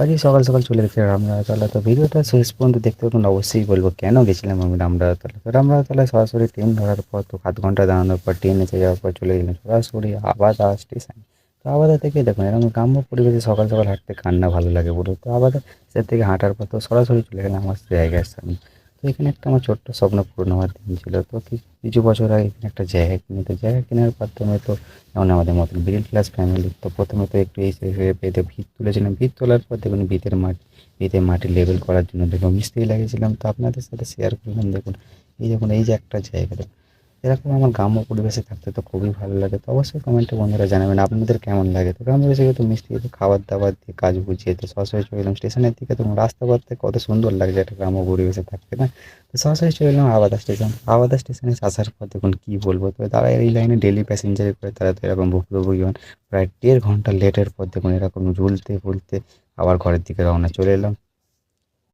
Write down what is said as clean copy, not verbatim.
আজকে সকাল সকাল চলে গেছি রামরাতলা। তো ভিডিওটা শেষ পর্যন্ত দেখতে থাকুন, অবশ্যই বলবো কেন গেছিলাম আমি রামরাতলা। তো রামরাতলায় সরাসরি ট্রেন ধরার পর তো 7 ঘন্টা দাঁড়ানোর পর ট্রেন এসে যাওয়ার পর চলে গেলাম সরাসরি আবাদা স্টেশন। তো আবাদা থেকে দেখুন এরকম গ্রাম্য পরিবেশে সকাল সকাল হাঁটতে কার না ভালো লাগে বলুন। তো আবাদা স্টেশন থেকে হাঁটার পর তো সরাসরি চলে গেলাম আমার জায়গার সামনে। তো এখানে একটা আমার ছোট্ট স্বপ্ন পূরণ হওয়ার দিন ছিল। তো কিছু বছর আগে এখানে একটা জায়গা কিনি। তো জায়গা কেনার মাধ্যমে তো যেমন আমাদের মতন মিডল ক্লাস ফ্যামিলি, তো প্রথমে তো একটু এই পেতে ভিত তুলেছিলাম। ভিত তোলার পর দেখুন ভিতের মাটি লেবেল করার জন্য দেখুন মিস্ত্রি লাগিয়েছিলাম। তো আপনাদের সাথে শেয়ার করলাম। দেখুন এই যে একটা জায়গা, দেখুন এরকম আমার গ্রাম্য পরিবেশে থাকতে তো খুবই ভালো লাগে। তো অবশ্যই কমেন্টে বন্ধুরা জানাবেন আপনাদের কেমন লাগে। তো গ্রামের এসে তো মিষ্টি তো খাবার দাবার দিয়ে কাজ বুঝিয়ে তো সরাসরি চলে এলাম স্টেশনের দিকে। তো রাস্তা পথে কত সুন্দর লাগছে একটা গ্রাম্য পরিবেশে থাকতে না। তো সরাসরি চলে এলাম আবাদা স্টেশন। আবাদা স্টেশনে আসার পর দেখুন কী বলবো, তো তারা এই লাইনে ডেলি প্যাসেঞ্জারি করে তারা তো এরকম ভুক্তভোগী হন। প্রায় 1.5 ঘন্টা লেটের পর দেখুন এরকম ঝুলতে ফুলতে আবার ঘরের দিকে রওনা চলে এলাম।